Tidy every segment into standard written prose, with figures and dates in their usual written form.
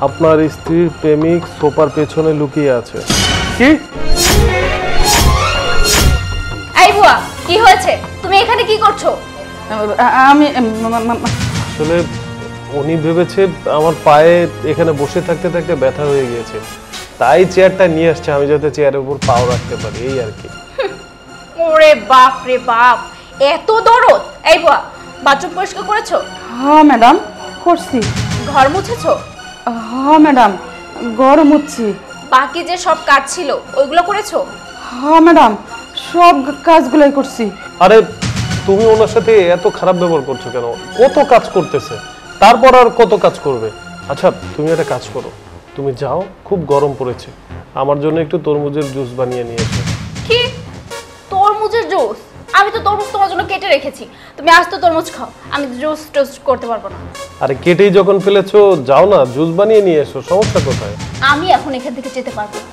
আপনার স্ত্রীর প্রেমিক সোফার পেছনে লুকিয়ে আছে। কি? এই বুয়া, কি হয়েছে? তুমি এখানে কি করছো? আমি আসলে উনি ভেবেছে আমার পায়ে এখানে বসে থাকতে থাকতে ব্যথা হয়ে গিয়েছে, তাই চেয়ারটা নিয়ে আসছে আমি যাতে চেয়ারের উপর পাও রাখতে পারি, এই আর কি। ওরে বাপ রে বাপ, এত দরদ! এই বুয়া, বাথরুম পরিষ্কার করেছো? হ্যাঁ ম্যাডাম, করছি। ঘর মুছেছো? হ্যাঁ ম্যাডাম, ঘর মুছছি। বাকি যে সব কাজ ছিল ওইগুলো করেছো? হ্যাঁ ম্যাডাম, সব কাজগুলোই করছি। আরে তুমি ওনার সাথে এত খারাপ ব্যবহার করছো কেন? কত কাজ করতেছে, তারপর আর কত কাজ করবে? আচ্ছা তুমি একটা কাজ করো, তুমি যাও, খুব গরম পড়েছে, আমার জন্য একটু তরমুজের জুস বানিয়ে নিয়ে এসো। কি? তরমুজের জুস? আমি তো তরমুজ তোমার জন্য কেটে রেখেছি, তুমি আজ তো তরমুজ খাও, আমি জুস টোস্ট করতে পারবো না। আরে কেটেই যখন ফেলেছো, যাও না জুস বানিয়ে নিয়ে এসো, সমস্যা কোথায়? আমি এখন এখান থেকে যেতে পারবো না।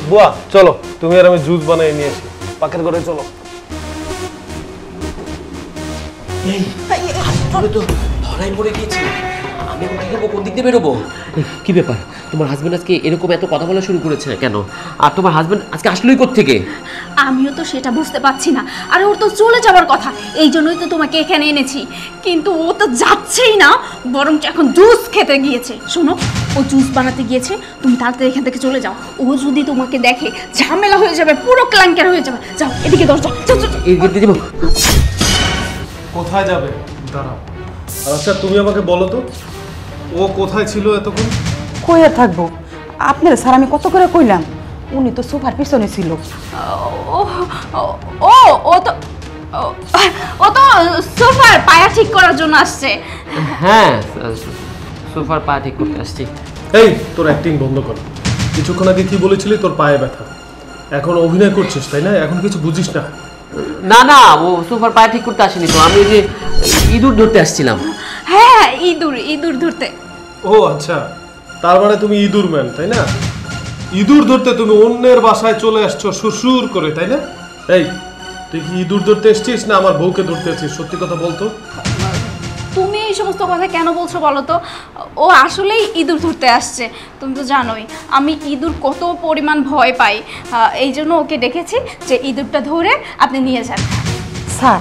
বুয়া চলো, তুমি আর আমি জুস বানিয়ে নিয়ে এসি, পাকের ঘরে চলো। তো ধরাই পড়ে গিয়েছি, আমি এখন কি করবো, কোন দিক দিয়ে বেরোবো? কি ব্যাপার, তোমার হাজবেন্ড আজকে এরকম এত কথা বলা শুরু করেছে কেন? আর তোমার হাজবেন্ড আজকে আসলোই কোত্থেকে? আমিও তো সেটা বুঝতে পারছি না। আরে ওর তো চলে যাওয়ার কথা, এই জন্যই তো তোমাকে এখানে এনেছি, কিন্তু ও তো যাচ্ছেই না, বরং এখন জুস খেতে গিয়েছে। শোনো, ও জুস বানাতে গিয়েছে, তুমি তাড়াতাড়ি এখান থেকে চলে যাও। ও যদি তোমাকে দেখে ঝামেলা হয়ে যাবে, পুরো ক্লাঙ্কের হয়ে যাবে। যাও এদিকে দরজা, যাও যাও। এই গেট দিয়ে যাবো? কোথায় যাবে? দাঁড়াও। আচ্ছা তুমি আমাকে বলো তো, ও কোথায় ছিল এতক্ষণ? কই আর থাকবো, আপনার স্যার আমি কত করে কইলাম, উনি তো সোফার পিছনে ছিল। ও ও ও তো ও তো সোফার পায়া ঠিক করার জন্য আসছে। হ্যাঁ, সোফার পা ঠিক করতে আসছি। এই তোর অ্যাক্টিং বন্ধ কর। কিছুক্ষণ আগে কি বলেছিলি তোর পায়ে ব্যথা, এখন অভিনয় করছিস তাই না? এখন কিছু বুঝিস না? না না, ও সোফার পা ঠিক করতে আসেনি তো, আমি ওই যে ইঁদুর ধরতে আসছিলাম। হ্যাঁ, ইঁদুর ইঁদুর ধরতে। ও আচ্ছা, তার মানে তুমি ইঁদুর ম্যান তাই না? ইঁদুর ধরতে তুমি অন্যের বাসায় চলে আসছো সুরসুর করে তাই না? এই তুই কি ইঁদুর ধরতে এসছিস না আমার বউকে ধরতে এসছিস? সত্যি কথা বলতো। তুমি এই সমস্ত কথা কেন বলছো বলো তো? ও আসলেই ইঁদুর ধরতে আসছে। তুমি তো জানোই আমি ইঁদুর কত পরিমাণ ভয় পাই, এই জন্য ওকে ডেকেছি যে ইঁদুরটা ধরে আপনি নিয়ে যান। স্যার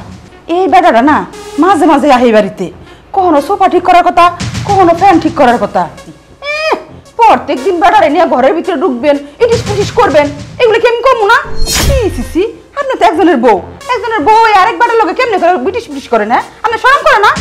এই বেটাটা না মাঝে মাঝে আহে বাড়িতে, কখনো সোফা ঠিক করার কথা, কখনো ফ্যান ঠিক করার কথা। প্রত্যেক দিন বেটারে নিয়ে ঘরের ভিতরে ঢুকবেন, ইটিস পিটিস করবেন, এগুলো কেমন কমু না? সি আপনি তো একজনের বউ আরেক বেটার লোকে কেমনে করে বিটিস পিটিস করেন? হ্যাঁ, আপনি শরম করে না?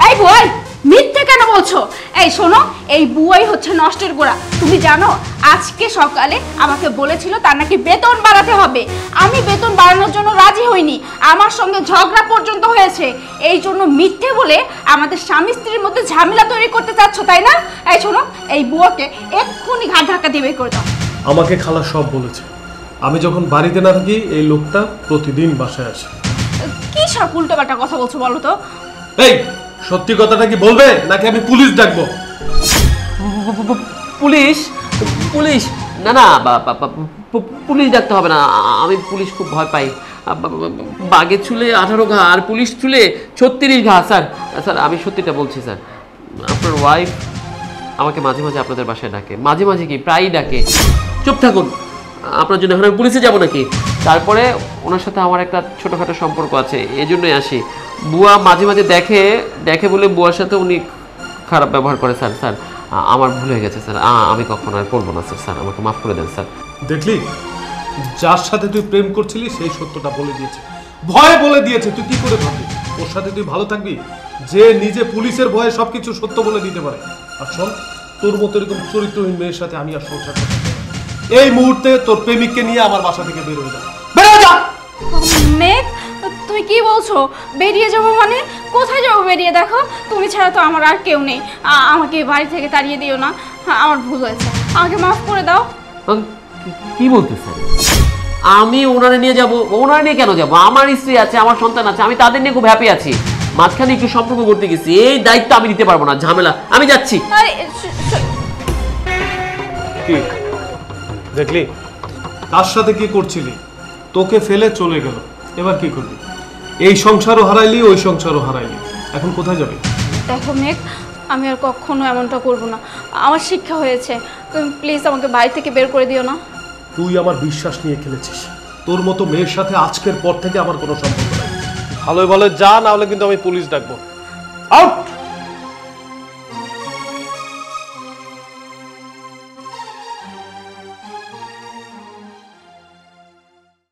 এই বুয়াই, মিথ্যে কেন বলছো? এই শোনো, এই বুয়াই হচ্ছে নষ্টের গোড়া। তুমি জানো আজকে সকালে আমাকে বলেছিল তার নাকি বেতন বাড়াতে হবে, আমি বেতন বাড়ানোর জন্য রাজি হইনি, আমার সঙ্গে ঝগড়া পর্যন্ত হয়েছে। এই জন্য মিথ্যে বলে আমাদের স্বামী স্ত্রীর মধ্যে ঝামেলা তৈরি করতে চাচ্ছ তাই না? এই শোনো, এই বুয়াকে এক্ষুনি ঘাট ধাক্কা দিয়ে বের করে দাও। আমাকে খালা সব বলেছে, আমি যখন বাড়িতে না থাকি এই লোকটা প্রতিদিন বাসায় আসে। কি সব উল্টোপাল্টা কথা বলছো বলো তো? এই সত্যি কথাটা কি বলবে নাকি আমি পুলিশ ডাকবো? পুলিশ? পুলিশ? না না, পুলিশ ডাকতে হবে না, আমি পুলিশ খুব ভয় পাই। বাঘের চুলে 18 ঘা আর পুলিশ চুলে 36 ঘা। স্যার স্যার আমি সত্যিটা বলছি স্যার, আপনার ওয়াইফ আমাকে মাঝে মাঝে আপনাদের বাসায় ডাকে, মাঝে মাঝে কি প্রায়ই ডাকে। চুপ থাকুন, আপনার জন্য এখন আমি পুলিশে যাবো নাকি? তারপরে ওনার সাথে আমার একটা ছোটোখাটো সম্পর্ক আছে, এই জন্যই আসি। বুয়া মাঝে মাঝে দেখে বলে বুয়ার সাথে উনি খারাপ ব্যবহার করে। স্যার স্যার আমার ভুল হয়ে গেছে স্যার, আমি কখনো আর করবো না স্যার, স্যার আমাকে মাফ করে দেন স্যার। দেখলি, যার সাথে তুই প্রেম করছিলি সেই সত্যটা বলে দিয়েছে, ভয় বলে দিয়েছে। তুই কি করে ভাবলি ওর সাথে তুই ভালো থাকবি, যে নিজে পুলিশের ভয়ে সবকিছু সত্য বলে দিতে পারে? আর শোন, তোর মতো এরকম চরিত্রহীন মেয়ের সাথে আমি আর সংসার করতে চাই না। এই মুহূর্তে তোর প্রেমিককে নিয়ে আমার বাসা থেকে বের হয়ে যা, বের হয়ে যা। মেঘ, তুমি কি বলছো? বেরিয়ে যাবো মানে? কোথায় যাবো বেরিয়ে? দেখো তুমি ছাড়া তো আমার আর কেউ নেই, আমাকে বাড়ি থেকে তাড়িয়ে দিও না, আমার ভুল হয়েছে, আমাকে মাফ করে দাও। কি বলতেছেন? আমি ওনারে নিয়ে যাব? ওনারে নিয়ে কেন যাব? আমার স্ত্রী আছে, আমার সন্তান আছে, আমি তাদের নিয়ে খুব হ্যাপি আছি। মাঝখানে একটু সম্পর্ক করতে গেছি, এই দায়িত্ব আমি নিতে পারবো না, ঝামেলা, আমি যাচ্ছি। আরে কি দেখলি তার সাথে কি করছিলি? তোকে ফেলে চলে গেল, এবার কি করবি? এই সংসারও হারাইলি, ওই সংসারও হারাইলি, এখন কোথায় যাবি? দেখো মেঘ, আমি আর কখনো এমনটা করব না। আমার শিক্ষা হয়েছে, তুমি প্লিজ আমাকে বাড়ি থেকে বের করে দিও না। তুই আমার বিশ্বাস নিয়ে খেলেছিস। তোর মতো মেয়ের সাথে আজকের পর থেকে আমার কোনো সম্পর্ক নাই। ভালোই ভালো যা, না হলে কিন্তু আমি পুলিশ ডাকবো। আউট।